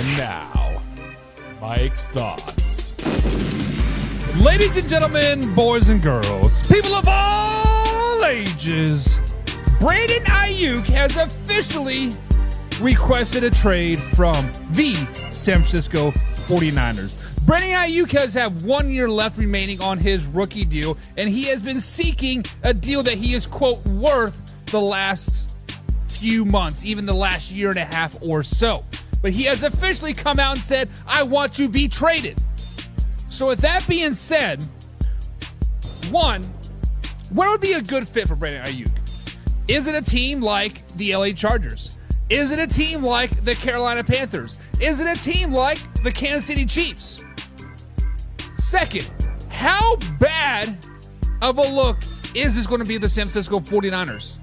And now, Mike's thoughts. Ladies and gentlemen, boys and girls, people of all ages, Brandon Ayuk has officially requested a trade from the San Francisco 49ers. Brandon Ayuk has 1 year left remaining on his rookie deal, and he has been seeking a deal that he is, quote, worth the last few months, even the last year and a half or so. But he has officially come out and said, I want to be traded. So with that being said, one, where would be a good fit for Brandon Ayuk? Is it a team like the LA Chargers? Is it a team like the Carolina Panthers? Is it a team like the Kansas City Chiefs? Second, how bad of a look is this going to be the San Francisco 49ers?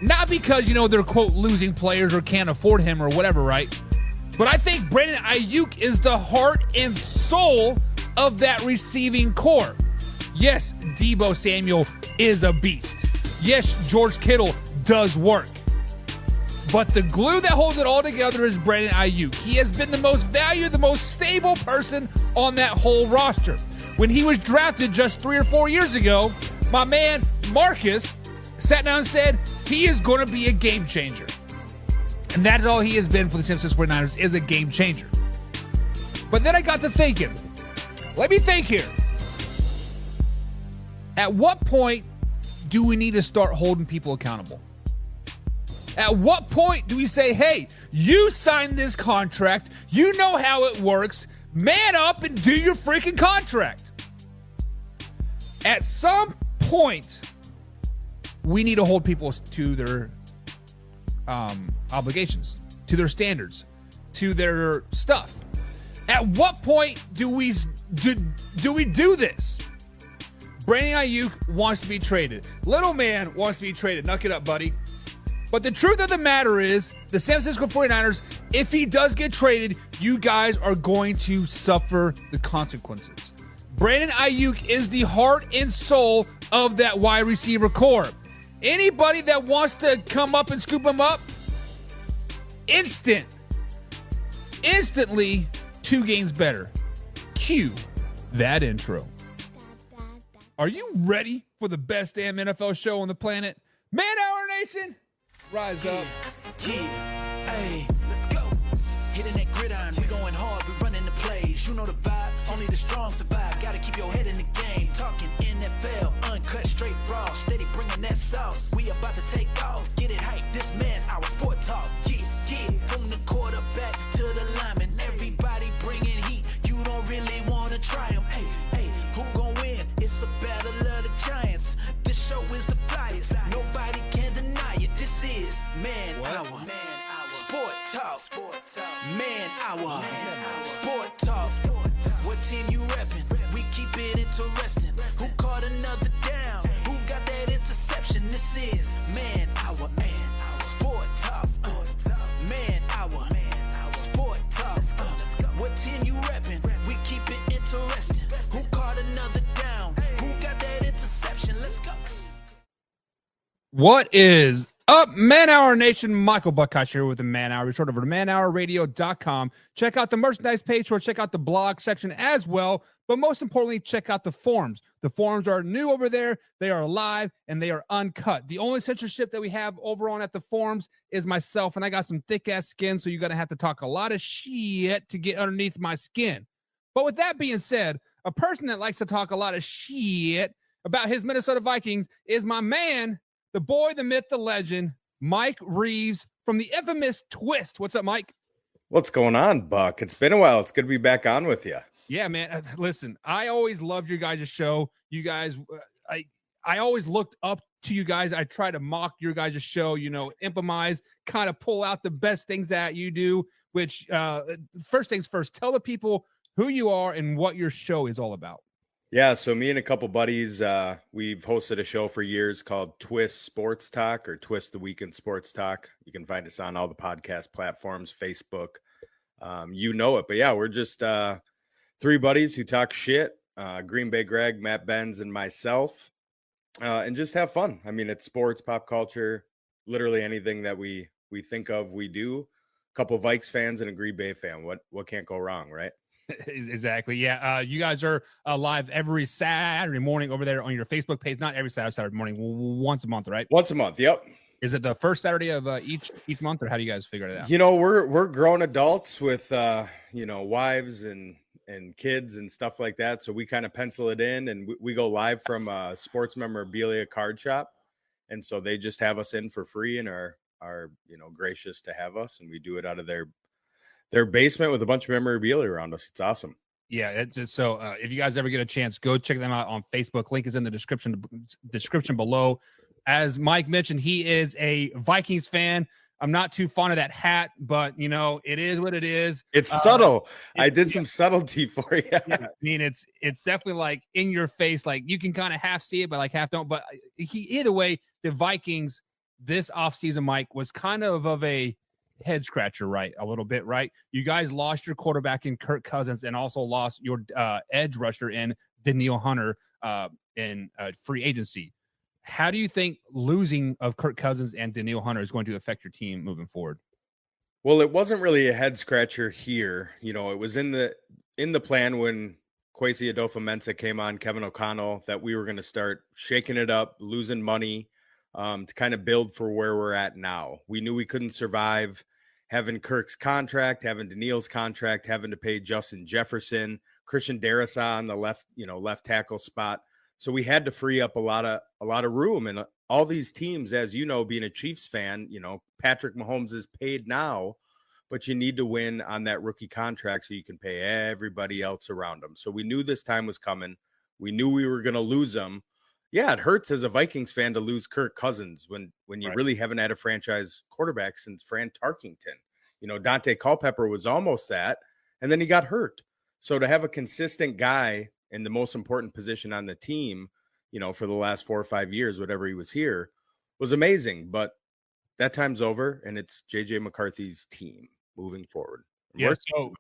Not because, they're, quote, losing players or can't afford him or whatever, right? But I think Brandon Ayuk is the heart and soul of that receiving core. Yes, Deebo Samuel is a beast. Yes, George Kittle does work. But the glue that holds it all together is Brandon Ayuk. He has been the most valued, the most stable person on that whole roster. When he was drafted just 3 or 4 years ago, my man Marcus sat down and said he is going to be a game changer. And that is all he has been for the San Francisco 49ers, is a game changer. But then I got to thinking, let me think here. At what point do we need to start holding people accountable? At what point do we say, hey, you signed this contract, you know how it works, man up and do your freaking contract? At some point, we need to hold people to their obligations, to their standards, to their stuff. At what point do we do this? Brandon Ayuk wants to be traded. Little man wants to be traded. Knock it up, buddy. But the truth of the matter is, the San Francisco 49ers, if he does get traded, you guys are going to suffer the consequences. Brandon Ayuk is the heart and soul of that wide receiver core. Anybody that wants to come up and scoop him up, instantly 2 games better. Cue that intro. Are you ready for the best damn NFL show on the planet? Man Hour Nation, rise up. Hey, let's go. Hitting that gridiron, we going hard, we running the plays. You know the vibe, only the strong survive. Gotta keep your head in the game. Talking NFL, uncut, straight raw. Steady bringing that sauce. We about to take off. Get it hype, this man, our sport talk. Yeah. From the quarterback to the lineman, everybody bringing heat. You don't really want to try them. Hey, who gon' win? It's a battle of the giants. This show is the flyest. Nobody can deny it. This is Man Hour. Sport Talk. Man Hour. Sport Talk. What team you reppin'? We keep it interesting. Who caught another down? Who got that interception? This is Man Hour. Sport Talk. Man Hour. Sport Talk. What team you reppin'? We keep it interesting. Who caught another down? Who got that interception? Let's go. What is up, Man Hour Nation? Michael Buckhouse here with the Man Hour. Be sure over to manhourradio.com. Check out the merchandise page or check out the blog section as well. But most importantly, check out the forums. The forums are new over there. They are live and they are uncut. The only censorship that we have over on at the forums is myself, and I got some thick-ass skin, so you're going to have to talk a lot of shit to get underneath my skin. But with that being said, a person that likes to talk a lot of shit about his Minnesota Vikings is my man, the boy, the myth, the legend, Mike Reeves from the infamous Twist. What's up, Mike? What's going on, Buck? It's been a while. It's good to be back on with you. Yeah, man. Listen, I always loved your guys' show. You guys, I always looked up to you guys. I try to mock your guys' show, improvise, kind of pull out the best things that you do, which first things first, tell the people who you are and what your show is all about. Yeah, so me and a couple buddies, we've hosted a show for years called Twist Sports Talk or Twist the Weekend Sports Talk. You can find us on all the podcast platforms, Facebook, you know it. But yeah, we're just 3 buddies who talk shit, Green Bay Greg, Matt Benz, and myself, and just have fun. I mean, it's sports, pop culture, literally anything that we think of, we do. couple Vikes fans and a Green Bay fan. What can't go wrong, right? Exactly. Yeah. You guys are live every Saturday morning over there on your Facebook page. Not every Saturday morning, once a month, right? Once a month. Yep. Is it the first Saturday of each month, or how do you guys figure it out? We're grown adults with wives and kids and stuff like that. So we kind of pencil it in, and we go live from a sports memorabilia card shop. And so they just have us in for free and are gracious to have us. And we do it out of their basement with a bunch of memorabilia around us. It's awesome. Yeah, it's just so if you guys ever get a chance, go check them out on Facebook. Link is in the description below. As Mike mentioned, he is a Vikings fan. I'm not too fond of that hat, but it is what it is. It's subtle. I did some subtlety for you. Yeah, I mean, it's definitely like in your face. Like you can kind of half see it, but like half don't. But either way, the Vikings this offseason, Mike, was kind of a head scratcher, right? A little bit, right? You guys lost your quarterback in Kirk Cousins and also lost your edge rusher in Danielle Hunter in free agency. How do you think losing of Kirk Cousins and Danielle Hunter is going to affect your team moving forward? Well, it wasn't really a head scratcher here. It was in the plan when Kwesi Adolfo-Mensah came on, Kevin O'Connell, that we were going to start shaking it up, losing money to kind of build for where we're at now. We knew we couldn't survive having Kirk's contract, having Danielle's contract, having to pay Justin Jefferson, Christian Darrisaw on the left tackle spot. So we had to free up a lot of room, and all these teams, as you know, being a Chiefs fan, Patrick Mahomes is paid now, but you need to win on that rookie contract so you can pay everybody else around him. So we knew this time was coming. We knew we were going to lose him. Yeah, it hurts as a Vikings fan to lose Kirk Cousins when you really haven't had a franchise quarterback since Fran Tarkington. Dante Culpepper was almost that, and then he got hurt. So to have a consistent guy in the most important position on the team, for the last 4 or 5 years, whatever he was here, was amazing. But that time's over, and it's JJ McCarthy's team moving forward. Yeah, so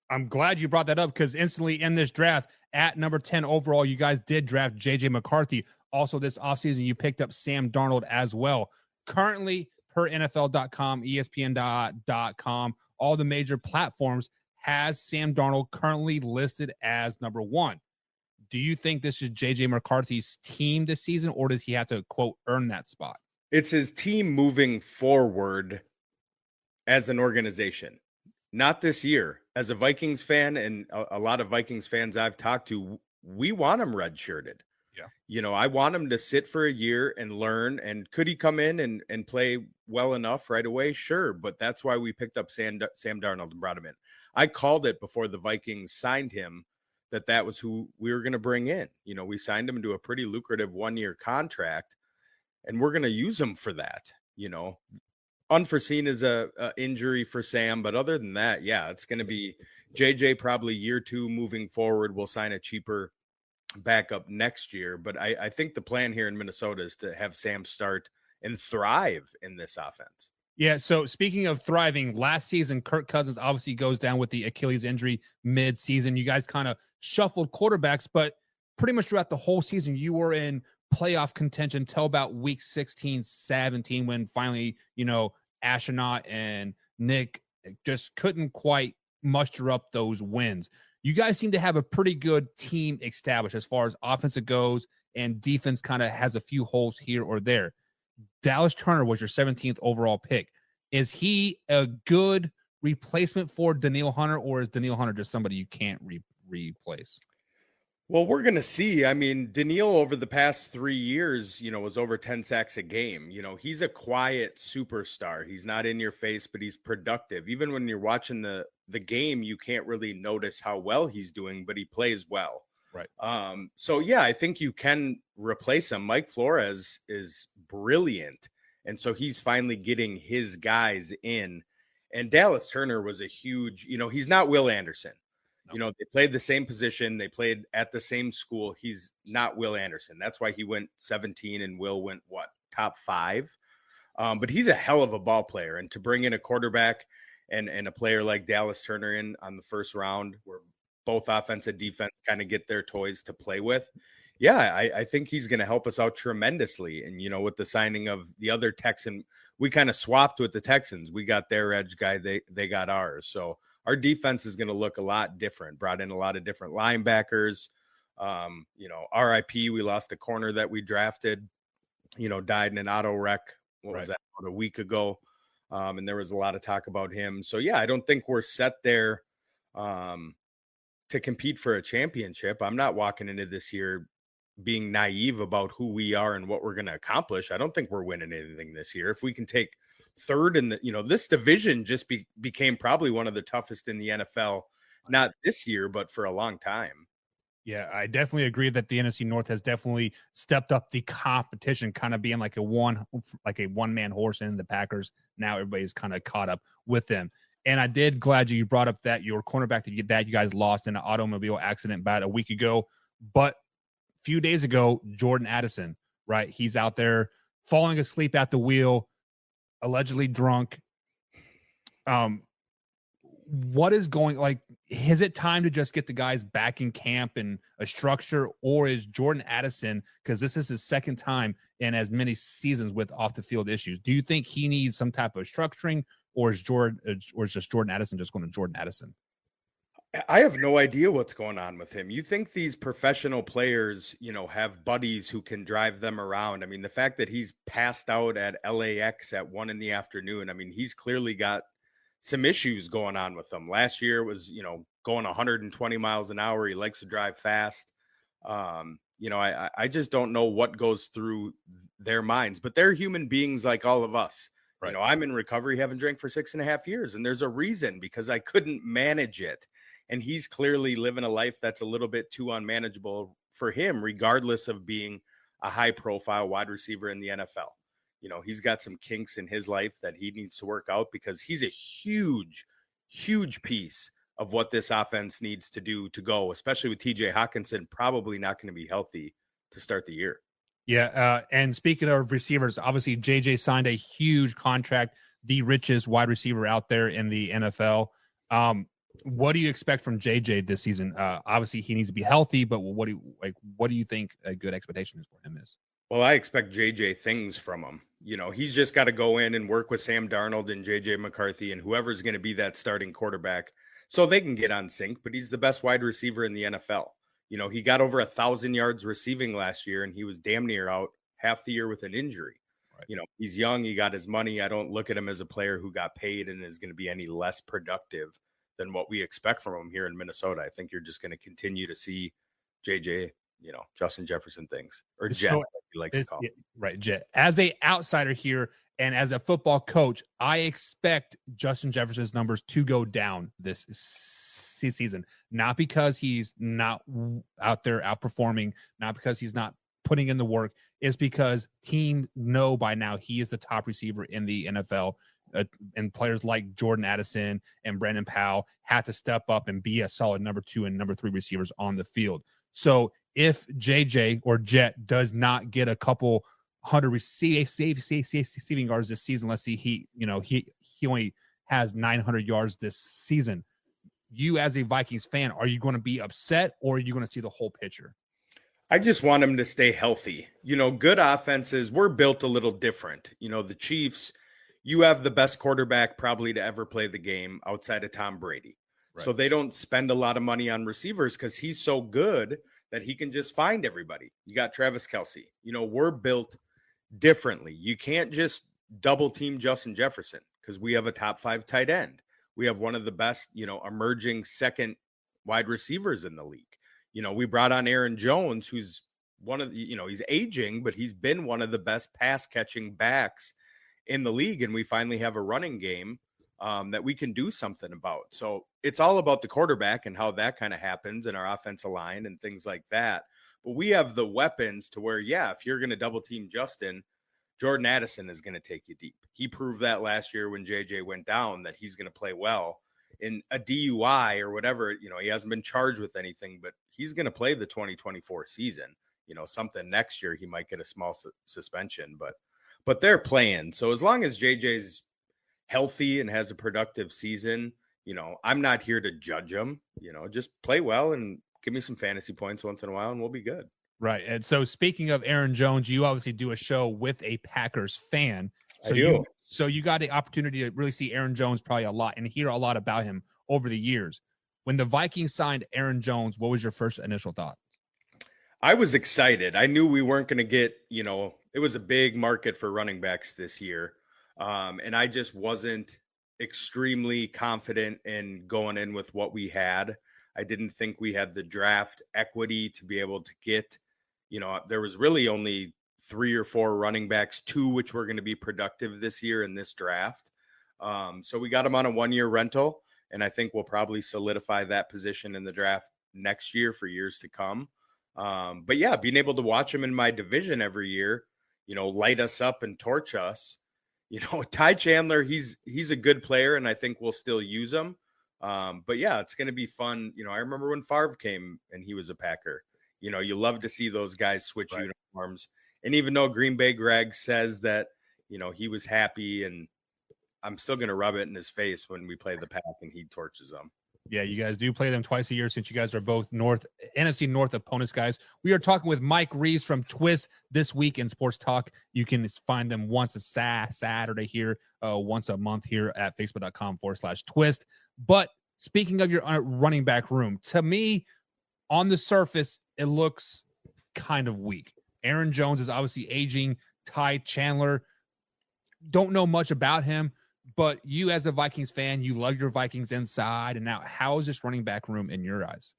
I'm glad you brought that up, because instantly in this draft at number 10 overall, you guys did draft JJ McCarthy. Also this offseason, you picked up Sam Darnold as well. Currently, per NFL.com, ESPN.com, all the major platforms has Sam Darnold currently listed as number 1. Do you think this is JJ McCarthy's team this season, or does he have to, quote, earn that spot? It's his team moving forward as an organization. Not this year. As a Vikings fan, and a lot of Vikings fans I've talked to, we want him redshirted. Yeah. I want him to sit for a year and learn. And could he come in and play well enough right away? Sure. But that's why we picked up Sam Darnold and brought him in. I called it before the Vikings signed him that was who we were going to bring in. We signed him into a pretty lucrative 1-year contract, and we're going to use him for that. Unforeseen is a injury for Sam, but other than that, yeah, it's going to be JJ probably year 2 moving forward. We'll sign a cheaper backup next year, but I think the plan here in Minnesota is to have Sam start and thrive in this offense. Yeah, so speaking of thriving, last season, Kirk Cousins obviously goes down with the Achilles injury mid-season. You guys kind of shuffled quarterbacks, but pretty much throughout the whole season, you were in playoff contention till about week 16, 17, when finally, Astronaut and Nick just couldn't quite muster up those wins. You guys seem to have a pretty good team established as far as offensive goes, and defense kind of has a few holes here or there. Dallas Turner was your 17th overall pick. Is he a good replacement for Danielle Hunter, or is Danielle Hunter just somebody you can't replace? Well, we're going to see. I mean, Danielle over the past 3 years, was over 10 sacks a game. He's a quiet superstar. He's not in your face, but he's productive. Even when you're watching the game, you can't really notice how well he's doing, but he plays well. Right. So, yeah, I think you can replace him. Mike Flores is brilliant. And so he's finally getting his guys in. And Dallas Turner was a huge, he's not Will Anderson. They played the same position. They played at the same school. He's not Will Anderson. That's why he went 17 and Will went, top 5? But he's a hell of a ball player. And to bring in a quarterback and a player like Dallas Turner in on the first round, where both offense and defense kind of get their toys to play with, Yeah, I think he's going to help us out tremendously. And, with the signing of the other Texan, we kind of swapped with the Texans. We got their edge guy. They got ours. So our defense is going to look a lot different, brought in a lot of different linebackers. RIP, we lost a corner that we drafted, died in an auto wreck. What was that, about a week ago? And there was a lot of talk about him. So, yeah, I don't think we're set there to compete for a championship. I'm not walking into this year being naive about who we are and what we're going to accomplish. I don't think we're winning anything this year. If we can take third in this division just became probably one of the toughest in the NFL, not this year, but for a long time. Yeah, I definitely agree that the NFC North has definitely stepped up the competition, kind of being like a one-man horse in the Packers. Now everybody's kind of caught up with them. And I did glad you brought up that your cornerback that you guys lost in an automobile accident about a week ago. But a few days ago, Jordan Addison, right? He's out there falling asleep at the wheel, allegedly drunk. What is going, like, is it time to just get the guys back in camp and a structure, or is Jordan Addison, because this is his second time in as many seasons with off the field issues, do you think he needs some type of structuring, or is just Jordan Addison just going to Jordan Addison? I have no idea what's going on with him. You think these professional players, have buddies who can drive them around. I mean, the fact that he's passed out at LAX at 1 p.m, I mean, he's clearly got some issues going on with them. Last year was, going 120 miles an hour. He likes to drive fast. I just don't know what goes through their minds, but they're human beings like all of us. Right. I'm in recovery, haven't drank for 6.5 years. And there's a reason, because I couldn't manage it. And he's clearly living a life that's a little bit too unmanageable for him, regardless of being a high profile wide receiver in the NFL. He's got some kinks in his life that he needs to work out, because he's a huge, huge piece of what this offense needs to do to go, especially with TJ Hawkinson probably not going to be healthy to start the year. Yeah. And speaking of receivers, obviously JJ signed a huge contract, the richest wide receiver out there in the NFL. What do you expect from JJ this season? Obviously he needs to be healthy, but what do you think a good expectation is for him is? Well, I expect JJ things from him. He's just got to go in and work with Sam Darnold and JJ McCarthy and whoever's going to be that starting quarterback so they can get on sync, but he's the best wide receiver in the NFL. He got over 1,000 yards receiving last year, and he was damn near out half the year with an injury. Right. He's young. He got his money. I don't look at him as a player who got paid and is going to be any less productive than what we expect from him here in Minnesota. I think you're just going to continue to see JJ, Justin Jefferson things, or Jet, like he likes to call him. Right, Jet. As a outsider here and as a football coach, I expect Justin Jefferson's numbers to go down this season, not because he's not out there outperforming, not because he's not putting in the work. It's because teams know by now he is the top receiver in the NFL. And players like Jordan Addison and Brandon Powell have to step up and be a solid number 2 and number 3 receivers on the field. So if JJ or Jet does not get a couple hundred receiving yards this season, let's see, he only has 900 yards this season. You as a Vikings fan, are you going to be upset, or are you going to see the whole picture? I just want him to stay healthy. Good offenses, we're built a little different. The Chiefs, you have the best quarterback probably to ever play the game outside of Tom Brady. Right. So they don't spend a lot of money on receivers because he's so good that he can just find everybody. You got Travis Kelce. We're built differently. You can't just double team Justin Jefferson because we have a top 5 tight end. We have one of the best, emerging second wide receivers in the league. We brought on Aaron Jones, who's one of the, he's aging, but he's been one of the best pass catching backs in the league. And we finally have a running game that we can do something about. So it's all about the quarterback and how that kind of happens in our offensive line and things like that. But we have the weapons to where, if you're going to double team Justin, Jordan Addison is going to take you deep. He proved that last year when JJ went down that he's going to play well in a DUI or whatever. He hasn't been charged with anything, but he's going to play the 2024 season. Something next year, he might get a small suspension, but they're playing. So as long as JJ's healthy and has a productive season, I'm not here to judge him. Just play well and give me some fantasy points once in a while and we'll be good. Right. And so speaking of Aaron Jones, you obviously do a show with a Packers fan. So I do. You got the opportunity to really see Aaron Jones probably a lot and hear a lot about him over the years. When the Vikings signed Aaron Jones, what was your first initial thought? I was excited. I knew we weren't going to get, it was a big market for running backs this year. And I just wasn't extremely confident in going in with what we had. I didn't think we had the draft equity to be able to get, there was really only 3 or 4 running backs, 2 which were going to be productive this year in this draft. So we got him on a 1-year rental, and I think we'll probably solidify that position in the draft next year for years to come. But yeah, being able to watch him in my division every year, light us up and torch us. Ty Chandler, he's a good player, and I think we'll still use him. But yeah, it's going to be fun. I remember when Favre came and he was a Packer. You love to see those guys switch uniforms. And even though Green Bay Greg says that, he was happy, and I'm still going to rub it in his face when we play the Pack and he torches them. Yeah, you guys do play them twice a year since you guys are both NFC North opponents, guys. We are talking with Mike Reeves from Twist This Week in Sports Talk. You can find them once a Saturday here, once a month here at facebook.com/twist. But speaking of your running back room, to me, on the surface, it looks kind of weak. Aaron Jones is obviously aging. Ty Chandler, don't know much about him. But you, as a Vikings fan, you love your Vikings inside. And now, how is this running back room in your eyes?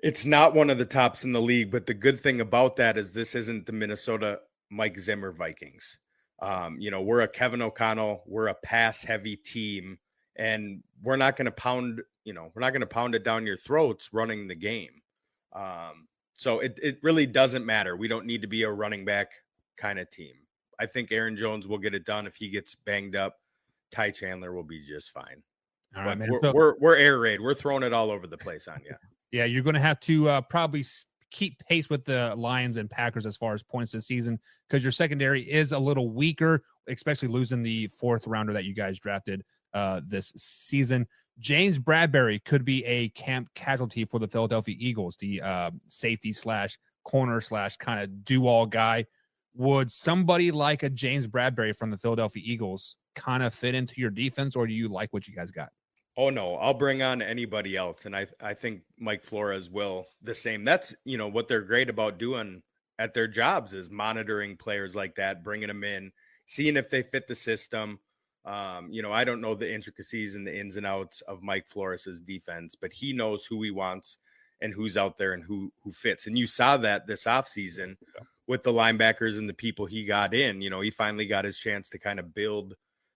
It's not one of the tops in the league, but the good thing about that is this isn't the Minnesota Mike Zimmer Vikings. We're a Kevin O'Connell, we're a pass-heavy team, and we're not going to pound it down your throats running the game. So it really doesn't matter. We don't need to be a running back kind of team. I think Aaron Jones will get it done. If he gets banged up, Ty Chandler will be just fine. All right, man. We're air raid. We're throwing it all over the place on you. Yeah, you're going to have to probably keep pace with the Lions and Packers as far as points this season, because your secondary is a little weaker, especially losing the 4th rounder that you guys drafted this season. James Bradbury could be a camp casualty for the Philadelphia Eagles, the safety / corner / kind of do-all guy. Would somebody like a James Bradbury from the Philadelphia Eagles kind of fit into your defense, or do you like what you guys got? Oh, no, I'll bring on anybody else. And I think Mike Flores will the same. That's, what they're great about doing at their jobs is monitoring players like that, bringing them in, seeing if they fit the system. I don't know the intricacies and the ins and outs of Mike Flores's defense, but he knows who he wants and who's out there and who fits. And you saw that this offseason with the linebackers and the people he got in. He finally got his chance to kind of build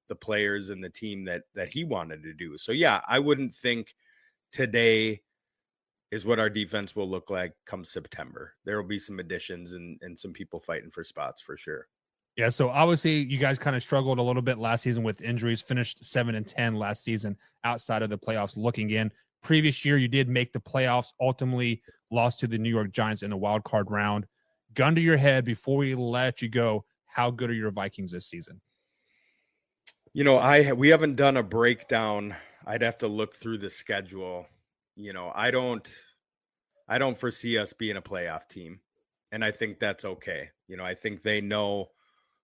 the players and the team that he wanted to do. So yeah, I wouldn't think today is what our defense will look like come September. There will be some additions and some people fighting for spots for sure. Yeah, so obviously you guys kind of struggled a little bit last season with injuries, finished 7-10 last season outside of the playoffs looking in. Previous year, you did make the playoffs, ultimately lost to the New York Giants in the wild card round. Gun to your head, before we let you go, how good are your Vikings this season? We haven't done a breakdown. I'd have to look through the schedule. I don't foresee us being a playoff team, and I think that's okay. I think they know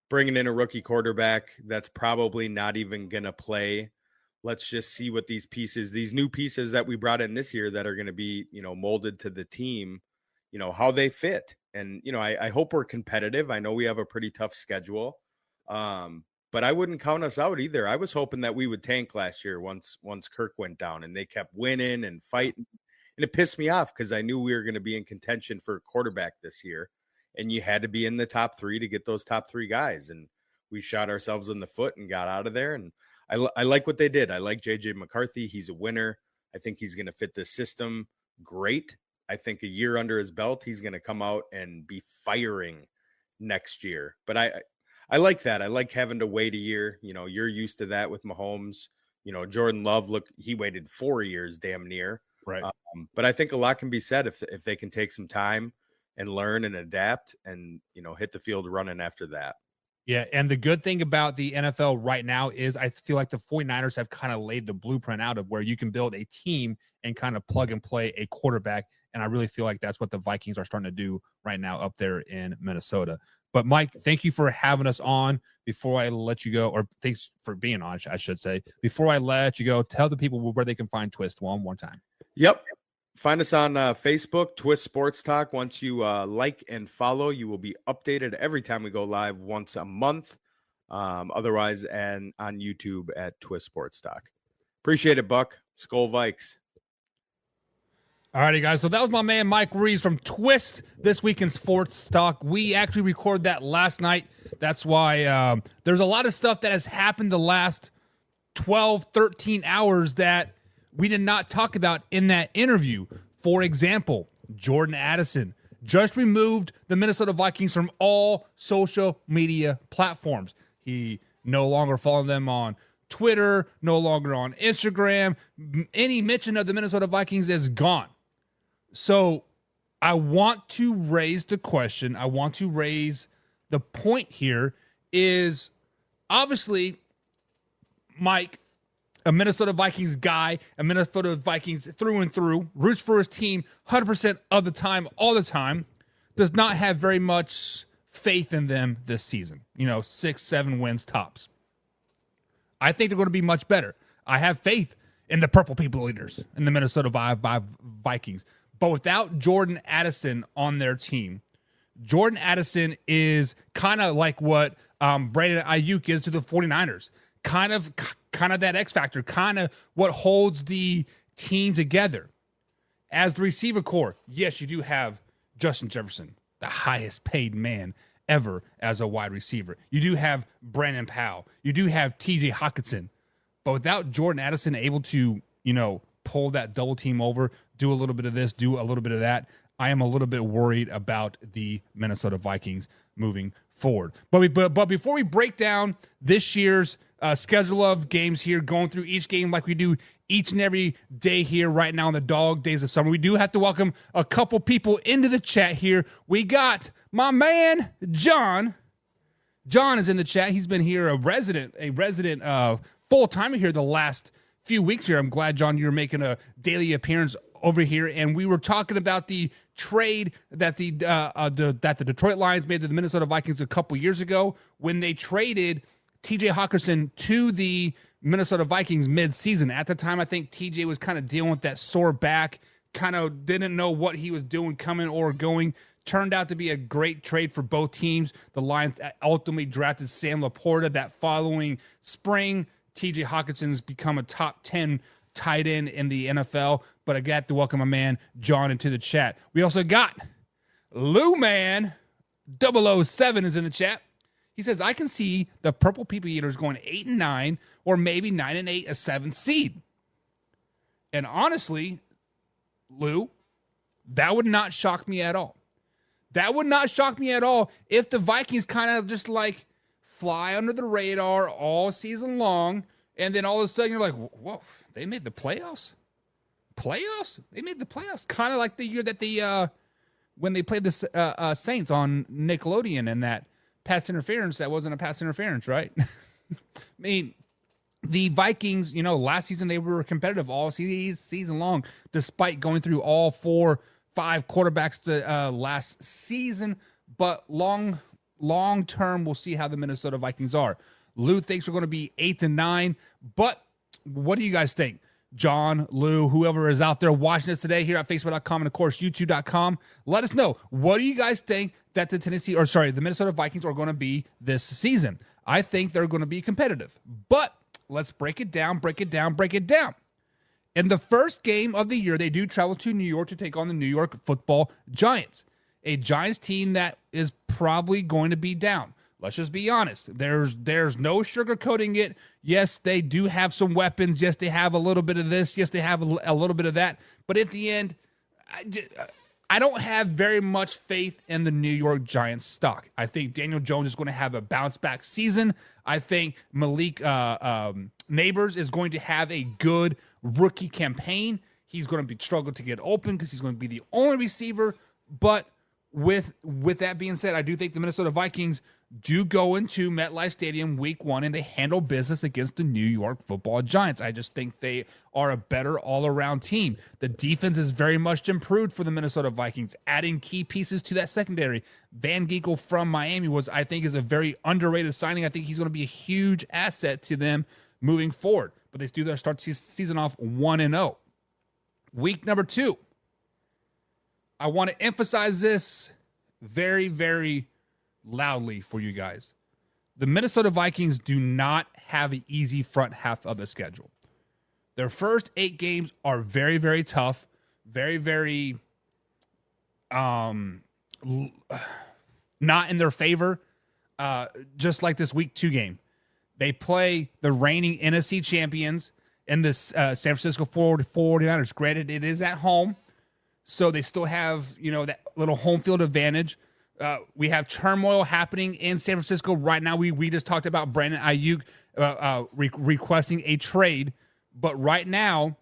bringing in a rookie quarterback that's probably not even going to play. Let's just see what these new pieces that we brought in this year that are going to be, molded to the team, how they fit. And, I hope we're competitive. I know we have a pretty tough schedule. But I wouldn't count us out either. I was hoping that we would tank last year once Kirk went down, and they kept winning and fighting. And it pissed me off because I knew we were going to be in contention for a quarterback this year. And you had to be in the top 3 to get those top 3 guys. And we shot ourselves in the foot and got out of there. And I like what they did. I like J.J. McCarthy. He's a winner. I think he's going to fit this system great. I think a year under his belt, he's going to come out and be firing next year. But I like that. I like having to wait a year. You're used to that with Mahomes. Jordan Love, he waited 4 years damn near. Right. But I think a lot can be said if they can take some time and learn and adapt and, hit the field running after that. Yeah, and the good thing about the NFL right now is I feel like the 49ers have kind of laid the blueprint out of where you can build a team and kind of plug and play a quarterback. And I really feel like that's what the Vikings are starting to do right now up there in Minnesota. But Mike, thank you for having us on. Before I let you go, or thanks for being on, I should say. Before I let you go, tell the people where they can find Twist one more time. Yep. Find us on Facebook, Twist Sports Talk. Once you like and follow, you will be updated every time we go live once a month. Otherwise, and on YouTube at Twist Sports Talk. Appreciate it, Buck. Skol Vikes. All righty, guys. So that was my man Mike Rees from Twist This Week in Sports Talk. We actually recorded that last night. That's why there's a lot of stuff that has happened the last 12, 13 hours that we did not talk about in that interview. For example, Jordan Addison just removed the Minnesota Vikings from all social media platforms. He no longer following them on Twitter, no longer on Instagram. Any mention of the Minnesota Vikings is gone. So I want to raise the question. I want to raise the point here is obviously Mike, a Minnesota Vikings guy, a Minnesota Vikings through and through, roots for his team 100% of the time, all the time, does not have very much faith in them this season. 6-7 wins tops. I think they're going to be much better. I have faith in the Purple People Eaters and the Minnesota Vikings. But without Jordan Addison on their team, Jordan Addison is kind of like what Brandon Ayuk is to the 49ers. Kind of that X factor, kind of what holds the team together. As the receiver core, yes, you do have Justin Jefferson, the highest paid man ever as a wide receiver. You do have Brandon Powell. You do have TJ Hockenson. But without Jordan Addison able to, pull that double team over, do a little bit of this, do a little bit of that, I am a little bit worried about the Minnesota Vikings moving forward. But before we break down this year's schedule of games here, going through each game like we do each and every day here right now on the dog days of summer, we do have to welcome a couple people into the chat here. We got my man, John. John is in the chat. He's been here a resident full-timer here the last few weeks here. I'm glad, John, you're making a daily appearance over here. And we were talking about the trade that the Detroit Lions made to the Minnesota Vikings a couple years ago when they traded TJ Hockenson to the Minnesota Vikings mid-season. At the time, I think TJ was kind of dealing with that sore back, kind of didn't know what he was doing, coming or going. Turned out to be a great trade for both teams. The Lions ultimately drafted Sam Laporta that following spring. TJ Hawkinson's become a top 10 tight end in the NFL. But I got to welcome my man, John, into the chat. We also got Lou Man 007 is in the chat. He says, I can see the Purple People Eaters going 8-9 or maybe 9-8, a 7th seed. And honestly, Lou, that would not shock me at all. That would not shock me at all if the Vikings kind of just like fly under the radar all season long, and then all of a sudden you're like, whoa, they made the playoffs? Playoffs? They made the playoffs. Kind of like the year that when they played the Saints on Nickelodeon and that pass interference, that wasn't a pass interference, right? I mean, the Vikings, last season they were competitive all season long, despite going through all 4-5 quarterbacks last season. But long term, we'll see how the Minnesota Vikings are. Lou thinks we're going to be 8-9, but what do you guys think? John, Lou, whoever is out there watching us today here at Facebook.com and, of course, YouTube.com. Let us know. What do you guys think that the Minnesota Vikings are going to be this season? I think they're going to be competitive. But let's break it down. In the first game of the year, they do travel to New York to take on the New York Football Giants, a Giants team that is probably going to be down. Let's just be honest. There's no sugarcoating it. Yes, they do have some weapons. Yes, they have a little bit of this. Yes, they have a little bit of that. But at the end, I don't have very much faith in the New York Giants stock. I think Daniel Jones is going to have a bounce-back season. I think Malik Neighbors is going to have a good rookie campaign. He's going to struggle to get open because he's going to be the only receiver. But with that being said, I do think the Minnesota Vikings do go into MetLife Stadium week 1 and they handle business against the New York Football Giants. I just think they are a better all-around team. The defense is very much improved for the Minnesota Vikings, adding key pieces to that secondary. Van Ginkel from Miami I think, is a very underrated signing. I think he's going to be a huge asset to them moving forward. But they do start the season off 1-0. Week number 2. I want to emphasize this very, very loudly for you guys. The Minnesota Vikings do not have an easy front half of the schedule. Their first 8 games are very, very tough, very, very not in their favor. Just like this week 2 game, they play the reigning NFC champions in the San Francisco 49ers. Granted, it is at home, so they still have, that little home field advantage. We have turmoil happening in San Francisco right now. We just talked about Brandon Ayuk requesting a trade. But right now,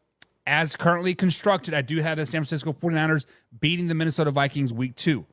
as currently constructed, I do have the San Francisco 49ers beating the Minnesota Vikings week 2.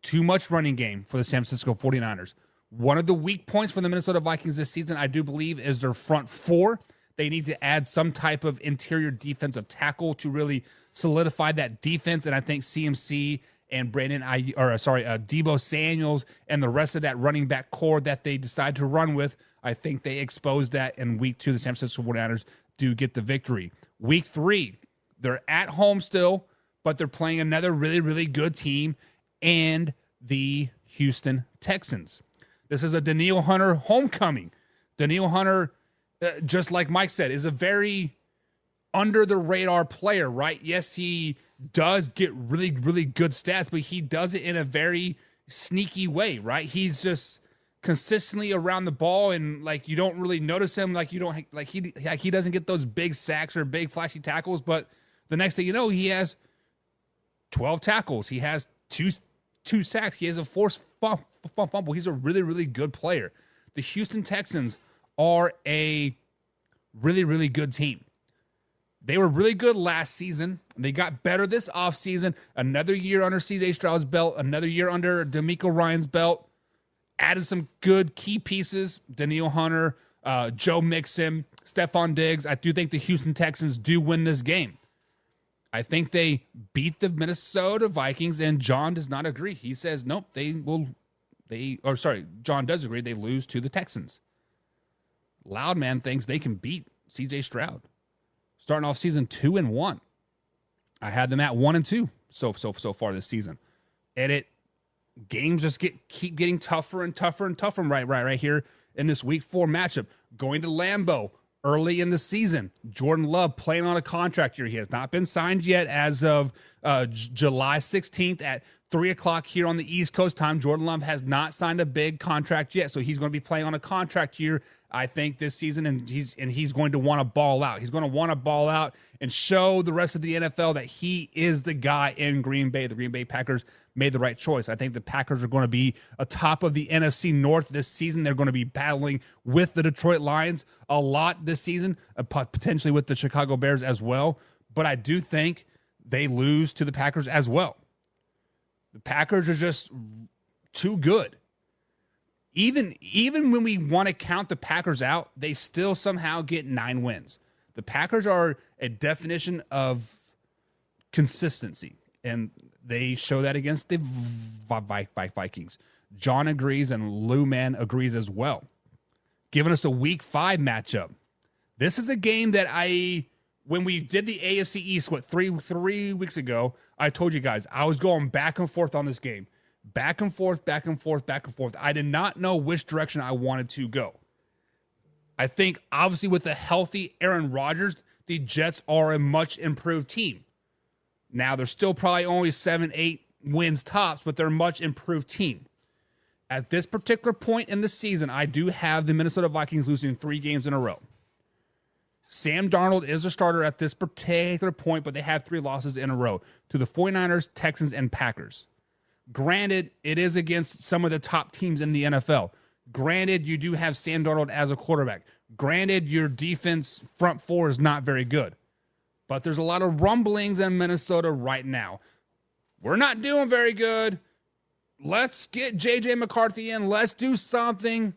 Too much running game for the San Francisco 49ers. One of the weak points for the Minnesota Vikings this season, I do believe, is their front 4. They need to add some type of interior defensive tackle to really solidify that defense. And I think CMC and Deebo Samuels and the rest of that running back core that they decide to run with, I think they exposed that in week 2. The San Francisco 49ers do get the victory. Week 3, they're at home still, but they're playing another really, really good team and the Houston Texans. This is a Danielle Hunter homecoming. Danielle Hunter, just like Mike said, is a very under-the-radar player, right? Yes, he does get really, really good stats, but he does it in a very sneaky way, right? He's just consistently around the ball, and you don't really notice him. He doesn't get those big sacks or big flashy tackles, but the next thing you know, he has 12 tackles. He has two sacks. He has a forced fumble. He's a really, really good player. The Houston Texans are a really, really good team. They were really good last season. They got better this offseason. Another year under CJ Stroud's belt. Another year under DeMeco Ryans' belt. Added some good key pieces. Danielle Hunter, Joe Mixon, Stephon Diggs. I do think the Houston Texans do win this game. I think they beat the Minnesota Vikings, and John does not agree. He says, nope, John does agree. They lose to the Texans. Loudman thinks they can beat CJ Stroud. Starting off season 2-1. I had them at 1-2 so far this season. And games just keep getting tougher and tougher and tougher right here in this week 4 matchup. Going to Lambeau early in the season. Jordan Love playing on a contract year. He has not been signed yet as of July 16th at 3:00 here on the East Coast time. Jordan Love has not signed a big contract yet, so he's going to be playing on a contract year, I think, this season, and he's going to want to ball out. He's going to want to ball out and show the rest of the NFL that he is the guy in Green Bay. The Green Bay Packers made the right choice. I think the Packers are going to be atop of the NFC North this season. They're going to be battling with the Detroit Lions a lot this season, potentially with the Chicago Bears as well. But I do think they lose to the Packers as well. The Packers are just too good. Even when we want to count the Packers out, they still somehow get 9 wins. The Packers are a definition of consistency, and they show that against the Vikings. John agrees, and Lou Man agrees as well. Giving us a week 5 matchup. This is a game that when we did the AFC East, 3 weeks ago, I told you guys I was going back and forth on this game. Back and forth, back and forth, back and forth. I did not know which direction I wanted to go. I think, obviously, with a healthy Aaron Rodgers, the Jets are a much improved team. Now, they're still probably only 7-8 wins tops, but they're a much improved team. At this particular point in the season, I do have the Minnesota Vikings losing 3 games in a row. Sam Darnold is a starter at this particular point, but they have 3 losses in a row to the 49ers, Texans, and Packers. Granted, it is against some of the top teams in the NFL. Granted, you do have Sam Darnold as a quarterback. Granted, your defense front 4 is not very good. But there's a lot of rumblings in Minnesota right now. We're not doing very good. let's get JJ McCarthy in. Let's do something.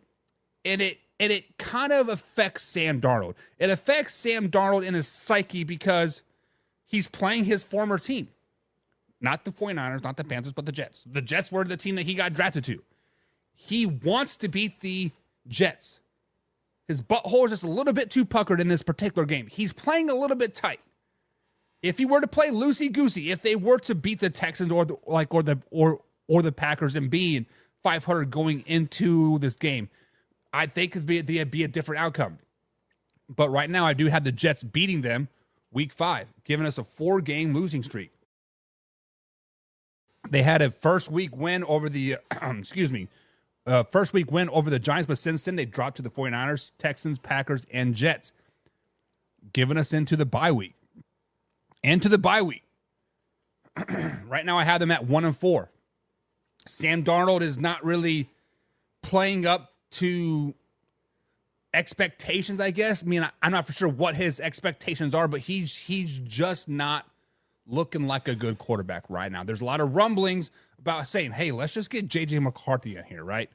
And it kind of affects Sam Darnold. It affects Sam Darnold in his psyche because he's playing his former team. Not the 49ers, not the Panthers, but the Jets. The Jets were the team that he got drafted to. He wants to beat the Jets. His butthole is just a little bit too puckered in this particular game. He's playing a little bit tight. If he were to play loosey-goosey, if they were to beat the Texans or the Packers and being 500 going into this game, I think it'd be a different outcome. But right now, I do have the Jets beating them week 5, giving us a 4-game losing streak. They had a first week win over the first week win over the Giants, but since then they dropped to the 49ers, Texans, Packers, and Jets, giving us into the bye week. Right now I have them at 1-4. Sam Darnold is not really playing up to expectations, I guess. I mean, I'm not for sure what his expectations are, but he's just not looking like a good quarterback right now. There's a lot of rumblings about saying, hey, let's just get JJ McCarthy in here, right?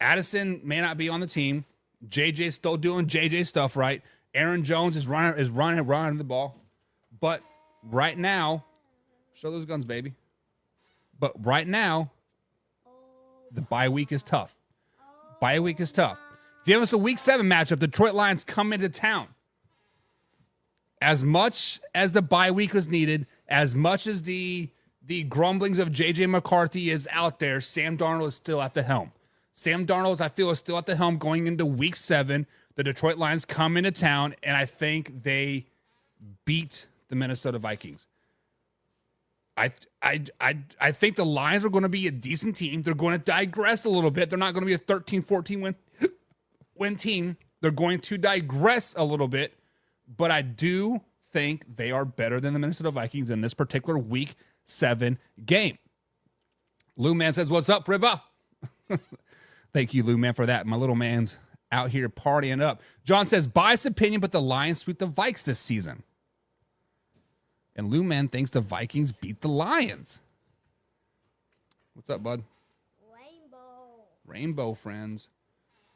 Addison may not be on the team. JJ's still doing JJ stuff, right? Aaron Jones is running the ball. But right now, show those guns, baby. But right now, the bye week is tough. Give us a week 7 matchup. Detroit Lions come into town. As much as the bye week was needed, as much as the grumblings of J.J. McCarthy is out there, Sam Darnold is still at the helm. Sam Darnold, I feel, is still at the helm going into week 7. The Detroit Lions come into town, and I think they beat the Minnesota Vikings. I think the Lions are going to be a decent team. They're going to digress a little bit. They're not going to be a 13-14 win team. They're going to digress a little bit. But I do think they are better than the Minnesota Vikings in this particular week 7 game. Lou Man says, what's up, Riva? Thank you, Lou Man, for that. My little man's out here partying up. John says, biased opinion, but the Lions sweep the Vikes this season. And Lou Man thinks the Vikings beat the Lions. What's up, bud? Rainbow, friends.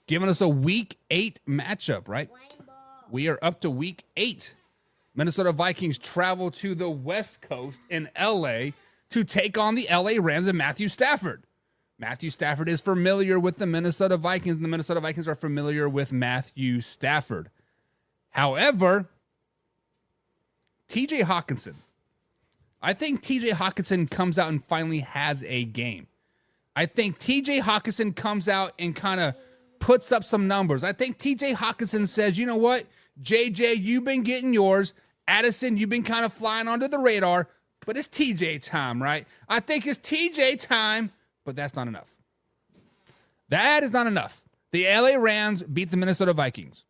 Giving us a week 8 matchup, right? We are up to week 8. Minnesota Vikings travel to the West Coast in L.A. to take on the L.A. Rams and Matthew Stafford. Matthew Stafford is familiar with the Minnesota Vikings, and the Minnesota Vikings are familiar with Matthew Stafford. However, TJ Hawkinson. I think TJ Hawkinson comes out and finally has a game. I think TJ Hawkinson comes out and kind of puts up some numbers. I think TJ Hawkinson says, you know what? JJ, you've been getting yours. Addison, you've been kind of flying under the radar, but it's TJ time, right? I think it's TJ time, but that's not enough. That is not enough. The LA Rams beat the Minnesota Vikings.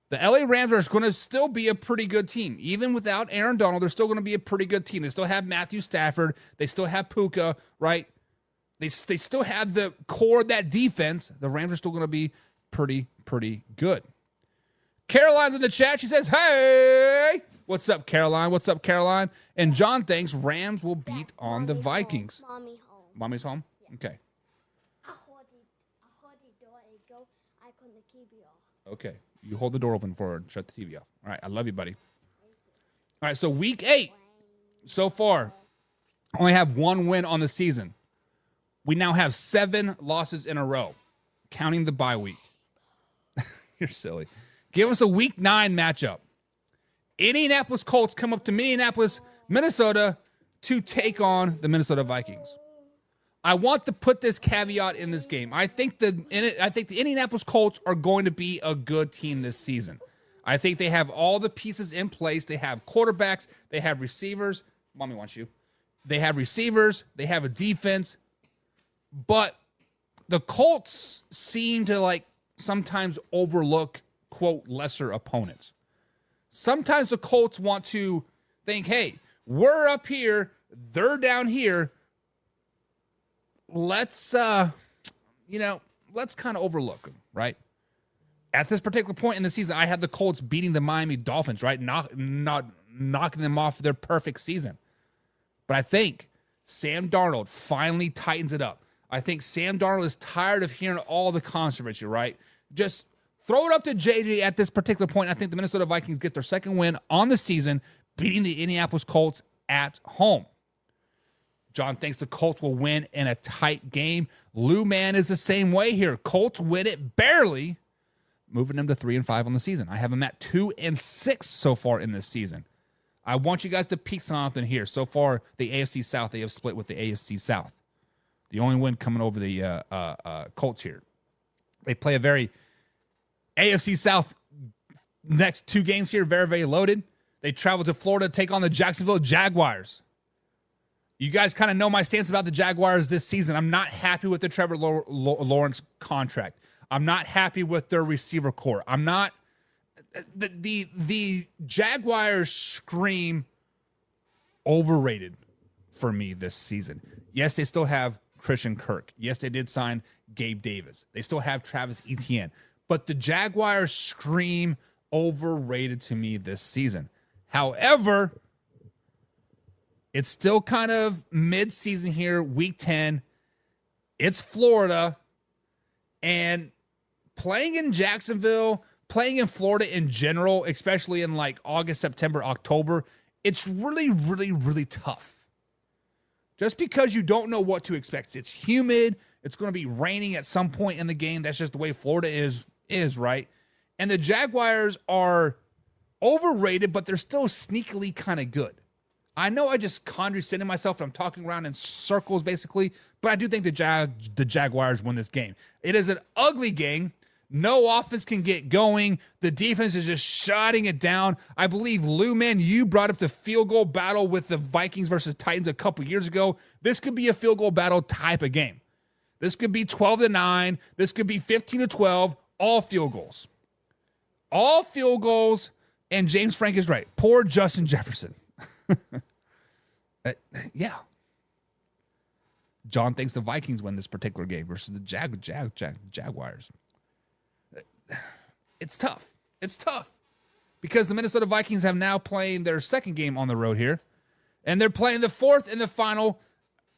The LA Rams are going to still be a pretty good team. Even without Aaron Donald, they're still going to be a pretty good team. They still have Matthew Stafford. They still have Puka, right? They still have the core of that defense. The Rams are still going to be pretty good. Caroline's in the chat. She says, hey, what's up, Caroline? What's up, Caroline? And John thinks Rams will beat on the Vikings. Mommy home. Mommy's home? Yeah. Okay. I hold the door and go. I turn the TV off. Okay. You hold the door open for her and shut the TV off. All right. I love you, buddy. All right. So week 8 so far, only have 1 win on the season. We now have 7 losses in a row, counting the bye week. You're silly. Give us a week 9 matchup. Indianapolis Colts come up to Minneapolis, Minnesota to take on the Minnesota Vikings. I want to put this caveat in this game. I think the Indianapolis Colts are going to be a good team this season. I think they have all the pieces in place. They have quarterbacks. They have receivers. Mommy wants you. They have receivers. They have a defense. But the Colts seem to sometimes overlook, quote, lesser opponents. Sometimes the Colts want to think, hey, we're up here, they're down here. Let's kind of overlook them, right? At this particular point in the season, I had the Colts beating the Miami Dolphins, right? Not knocking them off their perfect season. But I think Sam Darnold finally tightens it up. I think Sam Darnold is tired of hearing all the controversy, right? Just throw it up to JJ at this particular point. I think the Minnesota Vikings get their second win on the season, beating the Indianapolis Colts at home. John thinks the Colts will win in a tight game. Lou Man is the same way here. Colts win it barely, moving them to 3-5 on the season. I have them at 2-6 so far in this season. I want you guys to peek something here. So far, the AFC South, they have split with the AFC South. The only win coming over the Colts here. They play a very AFC South next 2 games here, very, very loaded. They travel to Florida to take on the Jacksonville Jaguars. You guys kind of know my stance about the Jaguars this season. I'm not happy with the Trevor Lawrence contract. I'm not happy with their receiver core. I'm not. The Jaguars scream overrated for me this season. Yes, they still have Christian Kirk. Yes, they did sign Gabe Davis. They still have Travis Etienne. But the Jaguars scream overrated to me this season. However, it's still kind of mid-season here, week 10. It's Florida. And playing in Jacksonville, playing in Florida in general, especially in like August, September, October, it's really, really, really tough. Just because you don't know what to expect. It's humid. It's going to be raining at some point in the game. That's just the way Florida is, right? And the Jaguars are overrated, but they're still sneakily kind of good. I know I just condescended myself. I'm talking around in circles, basically, but I do think the Jaguars win this game. It is an ugly game. No offense can get going. The defense is just shutting it down. I believe, Lou, man, you brought up the field goal battle with the Vikings versus Titans a couple years ago. This could be a field goal battle type of game. This could be 12-9. This could be 15-12. All field goals. All field goals. And James Frank is right. Poor Justin Jefferson. Yeah. John thinks the Vikings win this particular game versus the Jaguars. It's tough. It's tough because the Minnesota Vikings have now playing their second game on the road here, and they're playing the fourth and the final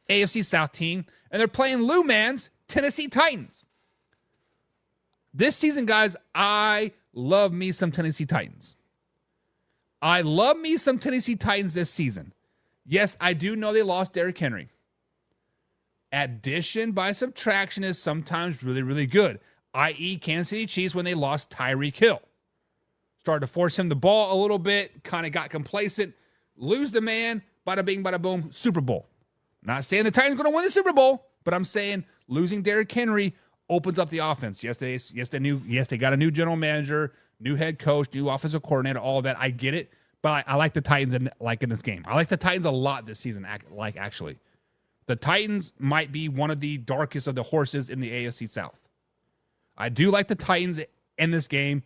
AFC South team, and they're playing Lou Man's Tennessee Titans. This season, guys, I love me some Tennessee Titans. I love me some Tennessee Titans this season. Yes, I do know they lost Derrick Henry. Addition by subtraction is sometimes really, really good, i.e. Kansas City Chiefs when they lost Tyreek Hill. Started to force him the ball a little bit, kind of got complacent, lose the man, bada bing, bada boom, Super Bowl. Not saying the Titans are going to win the Super Bowl, but I'm saying losing Derrick Henry opens up the offense. Yes, they got a new general manager, new head coach, new offensive coordinator, all that. I get it, but I like the Titans in this game. I like the Titans a lot this season, actually. The Titans might be one of the darkest of the horses in the AFC South. I do like the Titans in this game,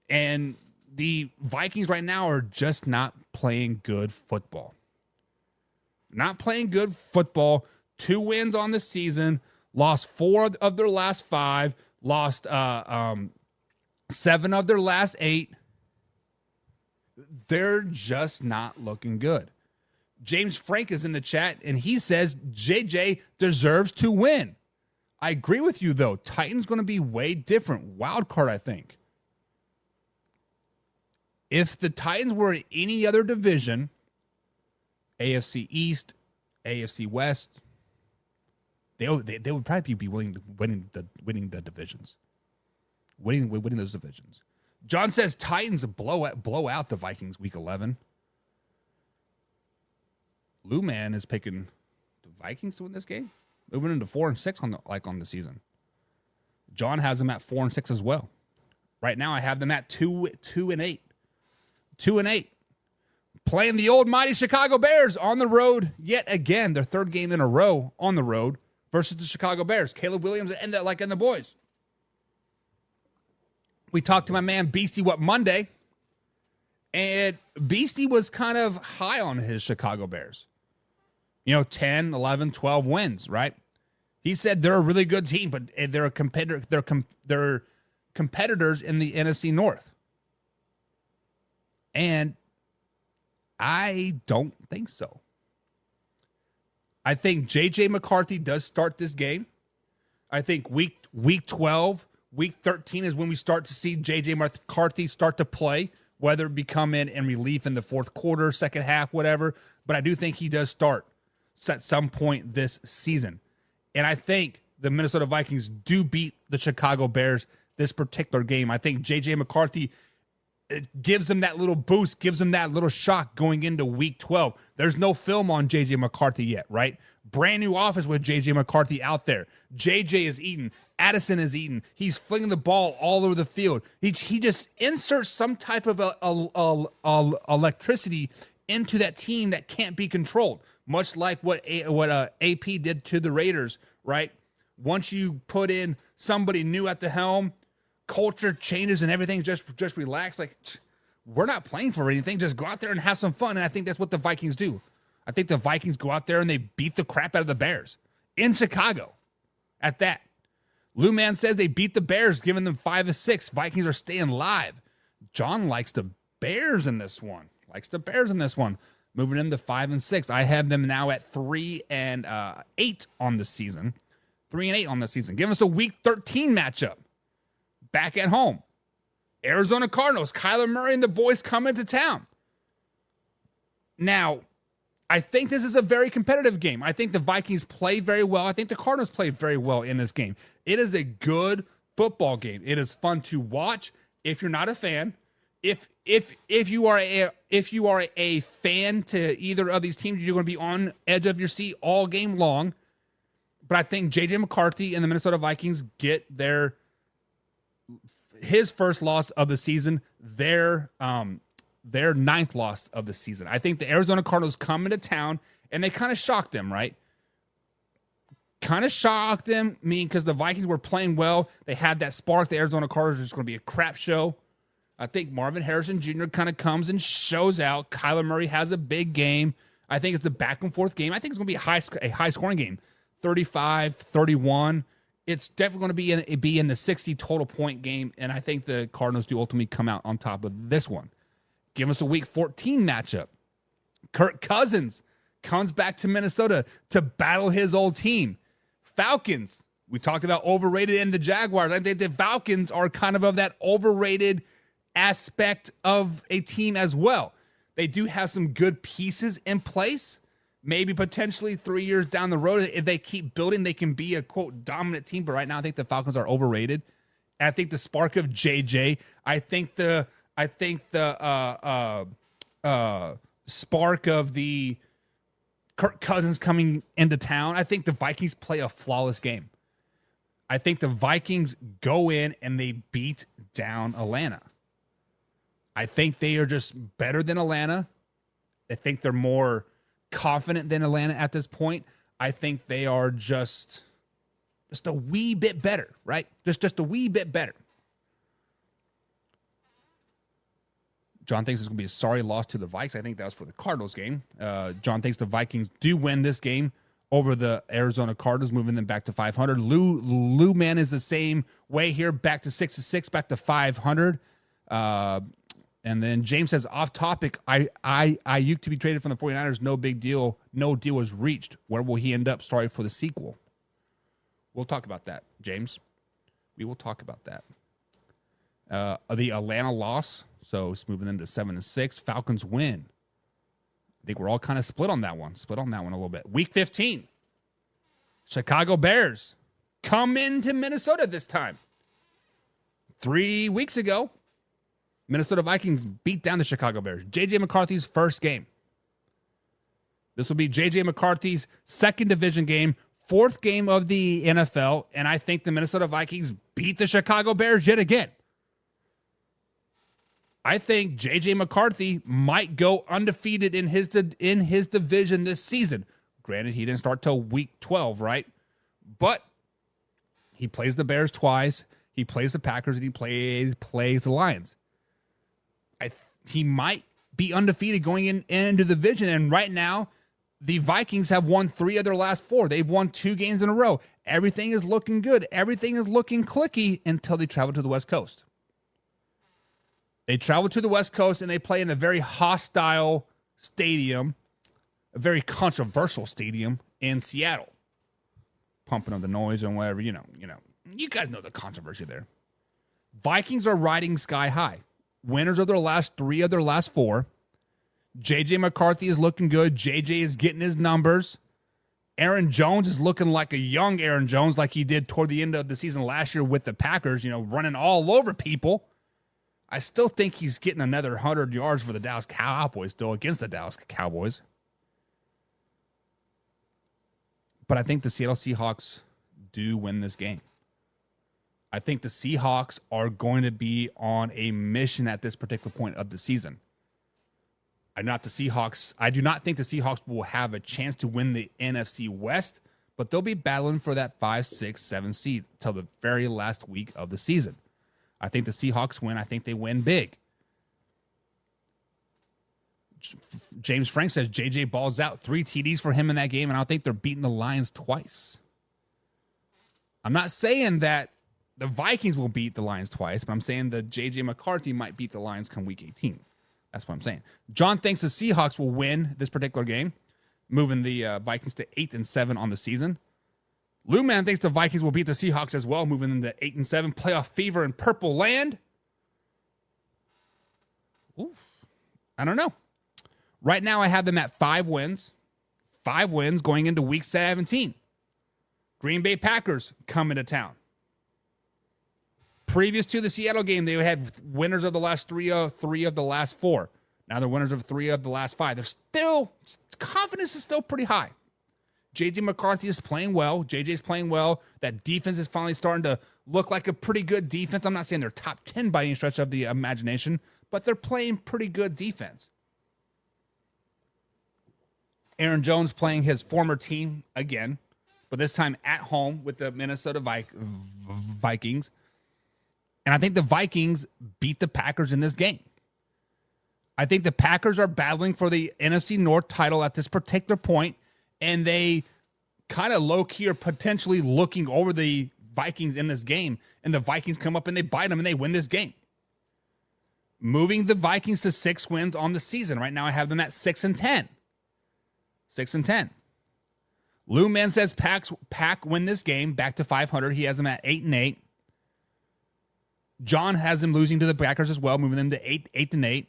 and the Vikings right now are just not playing good football. Not playing good football. 2 wins on the season, lost 4 of their last 5, lost 7 of their last 8. They're just not looking good. James Frank is in the chat, and he says JJ deserves to win. I agree with you, though. Titans going to be way different. Wild card, I think. If the Titans were in any other division, AFC East, AFC West, they would probably be winning the divisions. Winning those divisions. John says Titans blow out the Vikings week 11. Lou Man is picking the Vikings to win this game. They're winning to 4-6 on the season. John has them at 4-6 as well. Right now, I have them at 2-8. 2-8. Playing the old mighty Chicago Bears on the road yet again. Their 3rd game in a row on the road versus the Chicago Bears. Caleb Williams and the boys. We talked to my man Beastie Monday, and Beastie was kind of high on his Chicago Bears. 10, 11, 12 wins, right? He said they're a really good team, but they're a competitor. They're competitors in the NFC North. And I don't think so. I think J.J. McCarthy does start this game. I think week 12, week 13 is when we start to see J.J. McCarthy start to play, whether it be come in relief in the fourth quarter, second half, whatever. But I do think he does start at some point this season. And I think the Minnesota Vikings do beat the Chicago Bears this particular game. I think J.J. McCarthy, it gives them that little boost, gives them that little shock going into week 12. There's no film on J.J. McCarthy yet, right? Brand new offense with J.J. McCarthy out there. J.J. is eating. Addison is eating. He's flinging the ball all over the field. He just inserts some type of electricity into that team that can't be controlled, much like what AP did to the Raiders, right? Once you put in somebody new at the helm, culture changes and everything just relax. Like, we're not playing for anything. Just go out there and have some fun. And I think that's what the Vikings do. I think the Vikings go out there and they beat the crap out of the Bears in Chicago at that. Lou Man says they beat the Bears, giving them 5-6. Vikings are staying live. John likes the Bears in this one. Moving them to 5-6. I have them now at 3-8 on the season. 3-8 on the season. Give us a week 13 matchup. Back at home. Arizona Cardinals. Kyler Murray and the boys come into town. Now, I think this is a very competitive game. I think the Vikings play very well. I think the Cardinals play very well in this game. It is a good football game. It is fun to watch. If you're not a fan, if you are a fan to either of these teams, you're going to be on edge of your seat all game long. But I think J.J. McCarthy and the Minnesota Vikings get his first loss of the season, their ninth loss of the season. I think the Arizona Cardinals come into town and they kind of shocked them, right? Kind of shocked them, because the Vikings were playing well. They had that spark. The Arizona Cardinals are just going to be a crap show. I think Marvin Harrison Jr. kind of comes and shows out. Kyler Murray has a big game. I think it's a back and forth game. I think it's going to be a high scoring game, 35-31. It's definitely going to be in the 60 total point game, and I think the Cardinals do ultimately come out on top of this one. Give us a week 14 matchup. Kirk Cousins comes back to Minnesota to battle his old team. Falcons, we talked about overrated and the Jaguars. I think the Falcons are kind of that overrated aspect of a team as well. They do have some good pieces in place. Maybe potentially 3 years down the road, if they keep building, they can be a, quote, dominant team. But right now, I think the Falcons are overrated. And I think the spark of JJ, I think the spark of the Kirk Cousins coming into town, I think the Vikings play a flawless game. I think the Vikings go in and they beat down Atlanta. I think they are just better than Atlanta. I think they're more confident than Atlanta at this point. I think they are just a wee bit better, right? Just a wee bit better. John thinks it's going to be a sorry loss to the Vikes. I think that was for the Cardinals game. John thinks the Vikings do win this game over the Arizona Cardinals, moving them back to 500. Lou Man is the same way here, back to 6-6, back to 500. And then James says, off topic, Ayuk to be traded from the 49ers, no big deal. No deal was reached. Where will he end up? Sorry for the sequel. We'll talk about that, James. We will talk about that. The Atlanta loss, so it's moving them to 7-6. Falcons win. I think we're all kind of split on that one a little bit. Week 15. Chicago Bears come into Minnesota this time. 3 weeks ago, Minnesota Vikings beat down the Chicago Bears. J.J. McCarthy's first game. This will be J.J. McCarthy's second division game, fourth game of the NFL, and I think the Minnesota Vikings beat the Chicago Bears yet again. I think J.J. McCarthy might go undefeated in his division this season. Granted, he didn't start till week 12, right? But he plays the Bears twice. He plays the Packers, and he plays the Lions. He might be undefeated going into the division. And right now, the Vikings have won 3 of their last 4. They've won 2 games in a row. Everything is looking good. Everything is looking clicky until they travel to the West Coast. They travel to the West Coast and they play in a very hostile stadium, a very controversial stadium in Seattle. Pumping up the noise and whatever, you know. You guys know the controversy there. Vikings are riding sky high. Winners of their last 3 of their last 4. J.J. McCarthy is looking good. J.J. is getting his numbers. Aaron Jones is looking like a young Aaron Jones like he did toward the end of the season last year with the Packers, running all over people. I still think he's getting another 100 yards for the Dallas Cowboys still against the Dallas Cowboys. But I think the Seattle Seahawks do win this game. I think the Seahawks are going to be on a mission at this particular point of the season. I do not think the Seahawks will have a chance to win the NFC West, but they'll be battling for that 5, 6, 7 seed till the very last week of the season. I think the Seahawks win. I think they win big. James Frank says J.J. balls out. 3 TDs for him in that game, and I don't think they're beating the Lions twice. I'm not saying that the Vikings will beat the Lions twice, but I'm saying that J.J. McCarthy might beat the Lions come week 18. That's what I'm saying. John thinks the Seahawks will win this particular game, moving the Vikings to 8-7 on the season. Lou Man thinks the Vikings will beat the Seahawks as well, moving them to 8-7. Playoff fever in Purple Land. Oof. I don't know. Right now, I have them at 5 wins. 5 wins going into week 17. Green Bay Packers coming to town. Previous to the Seattle game, they had winners of the last 3 of the last 4. Now they're winners of 3 of the last 5. They're still, confidence is still pretty high. J.J. McCarthy is playing well. J.J.'s playing well. That defense is finally starting to look like a pretty good defense. I'm not saying they're top 10 by any stretch of the imagination, but they're playing pretty good defense. Aaron Jones playing his former team again, but this time at home with the Minnesota Vikings. And I think the Vikings beat the Packers in this game. I think the Packers are battling for the NFC North title at this particular point, and they kind of low-key are potentially looking over the Vikings in this game, and the Vikings come up and they bite them and they win this game. Moving the Vikings to 6 wins on the season. Right now I have them at 6-10. 6-10. Lou Man says Pack win this game back to 500. He has them at 8-8. John has them losing to the Packers as well, moving them to 8-8.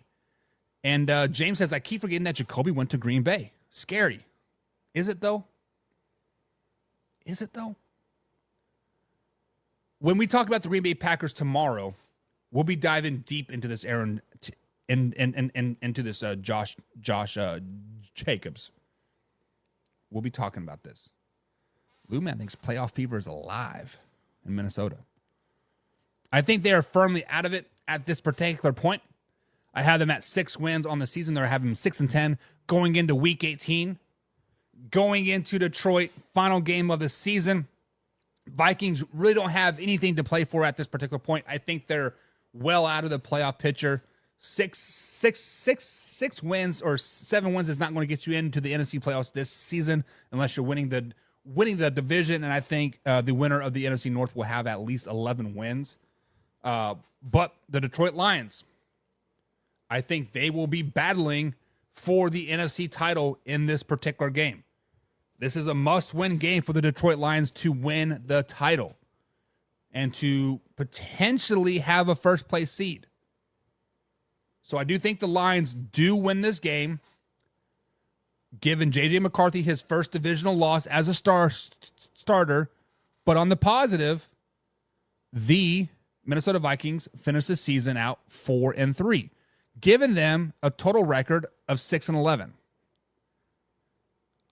And James says, I keep forgetting that Jacoby went to Green Bay. Scary. Is it though? Is it though? When we talk about the Green Bay Packers tomorrow, we'll be diving deep into this Aaron into this Josh Jacobs. We'll be talking about this. Lou Man thinks playoff fever is alive in Minnesota. I think they are firmly out of it at this particular point. I have them at 6 wins on the season. They're having 6-10 going into week 18. Going into Detroit, final game of the season. Vikings really don't have anything to play for at this particular point. I think they're well out of the playoff picture. 6 wins or 7 wins is not going to get you into the NFC playoffs this season unless you're winning the division. And I think the winner of the NFC North will have at least 11 wins. But the Detroit Lions, I think they will be battling for the NFC title in this particular game. This is a must-win game for the Detroit Lions to win the title and to potentially have a first-place seed. So I do think the Lions do win this game, giving J.J. McCarthy his first divisional loss as a starter. But on the positive, the Minnesota Vikings finished the season out 4-3, giving them a total record of 6-11.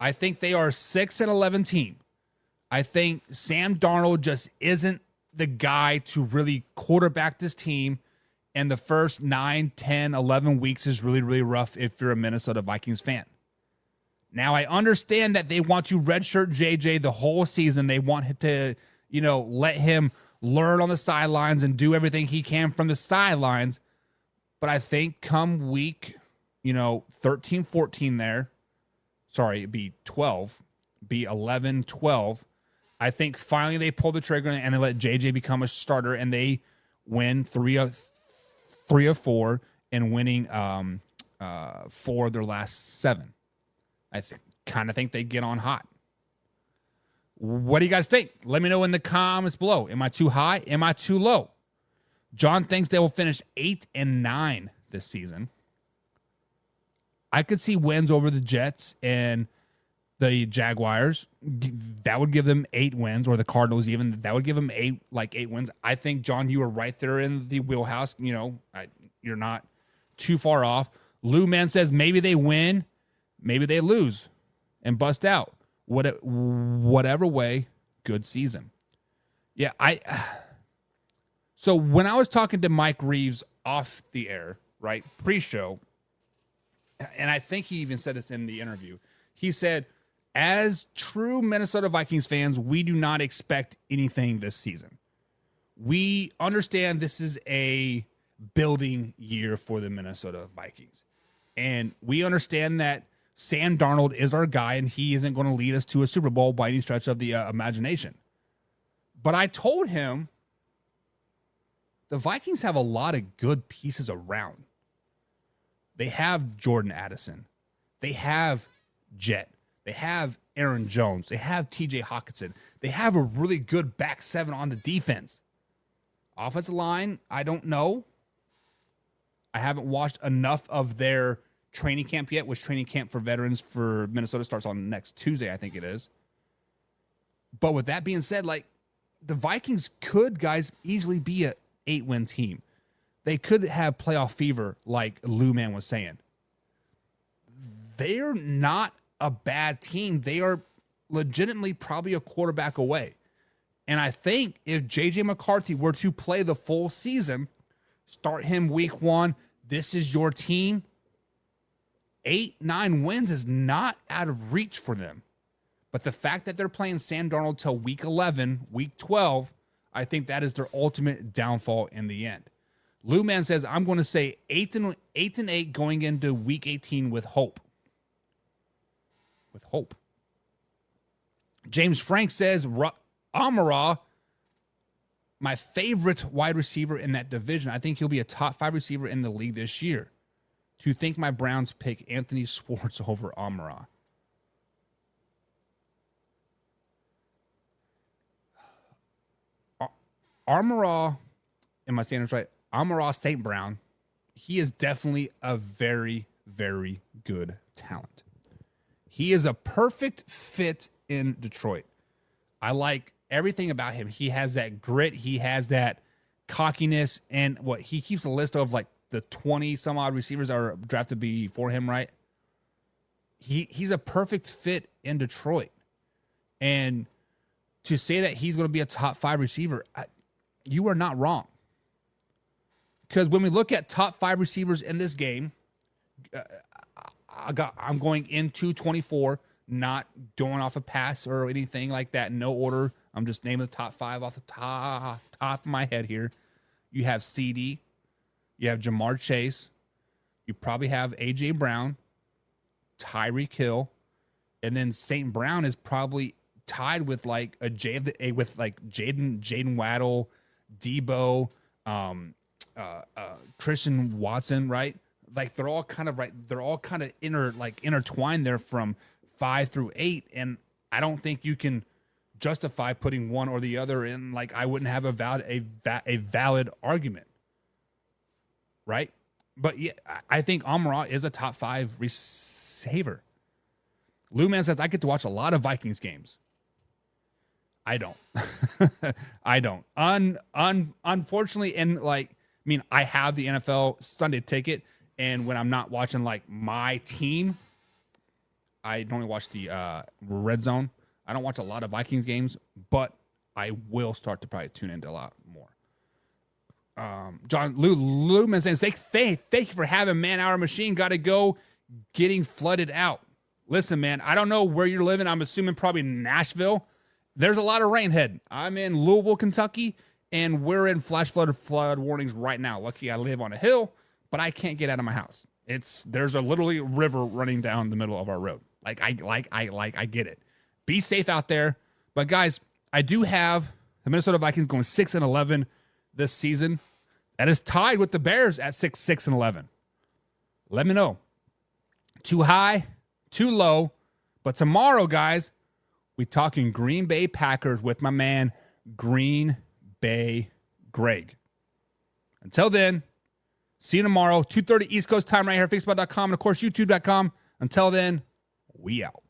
I think they are a 6-11 team. I think Sam Darnold just isn't the guy to really quarterback this team. And the first 9, 10, 11 weeks is really, really rough if you're a Minnesota Vikings fan. Now, I understand that they want to redshirt JJ the whole season. They want to, let him learn on the sidelines and do everything he can from the sidelines. But I think come week, 13, 14 there, sorry, it'd be 12, be 11, 12. I think finally they pull the trigger and they let JJ become a starter and they win 3 of 4 and winning 4 of their last 7. I kind of think they get on hot. What do you guys think? Let me know in the comments below. Am I too high? Am I too low? John thinks they will finish 8-9 this season. I could see wins over the Jets and the Jaguars. That would give them 8 wins, or the Cardinals even. That would give them 8 wins. I think, John, you were right there in the wheelhouse. You're not too far off. Lou Man says maybe they win, maybe they lose and bust out. Whatever way, good season. Yeah, So when I was talking to Mike Reeves off the air, right, pre-show, and I think he even said this in the interview, he said, as true Minnesota Vikings fans, we do not expect anything this season. We understand this is a building year for the Minnesota Vikings. And we understand that Sam Darnold is our guy, and he isn't going to lead us to a Super Bowl by any stretch of the imagination. But I told him the Vikings have a lot of good pieces around. They have Jordan Addison. They have Jet. They have Aaron Jones. They have TJ Hawkinson. They have a really good back seven on the defense. Offensive line, I don't know. I haven't watched enough of their training camp yet, which training camp for veterans for Minnesota starts on next Tuesday, I think it is. But with that being said, the Vikings could, guys, easily be a 8-win team. They could have playoff fever, like Lou Man was saying. They're not a bad team. They are legitimately probably a quarterback away. And I think if J.J. McCarthy were to play the full season, start him week 1, this is your team, 8-9 wins is not out of reach for them. But the fact that they're playing Sam Darnold till week 11, week 12, I think that is their ultimate downfall in the end. Lou Man says, I'm going to say 8-8 going into week 18 with hope. With hope. James Frank says, Amara, my favorite wide receiver in that division. I think he'll be a top 5 receiver in the league this year. To think my Browns pick Anthony Schwartz over Amara. Amara, am I saying this right? Amara St. Brown, he is definitely a very, very good talent. He is a perfect fit in Detroit. I like everything about him. He has that grit. He has that cockiness. And he keeps a list of the 20 some odd receivers that are drafted before him, right? He's a perfect fit in Detroit. And to say that he's going to be a top 5 receiver, you are not wrong. Because when we look at top 5 receivers in this game, I'm going into 24, not going off a pass or anything like that. No order. I'm just naming the top 5 off the top of my head here. You have CD. You have Jamar Chase. You probably have A.J. Brown, Tyreek Hill, and then St. Brown is probably tied with Jaden Waddle, Debo, Christian Watson, right? They're all kind of right. They're all kind of intertwined there from 5 through 8, and I don't think you can justify putting one or the other in. I wouldn't have a valid argument, right? But yeah, I think Amara is a top 5 receiver. Lou Man says I get to watch a lot of Vikings games. I don't. I don't. Unfortunately, and I have the NFL Sunday ticket, and when I'm not watching my team, I normally watch the Red Zone. I don't watch a lot of Vikings games, but I will start to probably tune into a lot more. John Luman says, thank you for having Man Hour Machine. Got to go, getting flooded out. Listen, man, I don't know where you're living. I'm assuming probably Nashville. There's a lot of rain heading. I'm in Louisville, Kentucky, and we're in flash flood warnings right now. Lucky I live on a hill, but I can't get out of my house. There's a literally river running down the middle of our road. I get it. Be safe out there. But guys, I do have the Minnesota Vikings going 6-11 this season. That is tied with the Bears at 6-11. Let me know. Too high, too low. But tomorrow, guys, We talking Green Bay Packers with my man, Green Bay Greg. Until then, see you tomorrow, 2:30 East Coast time right here, Facebook.com, and of course, YouTube.com. Until then, we out.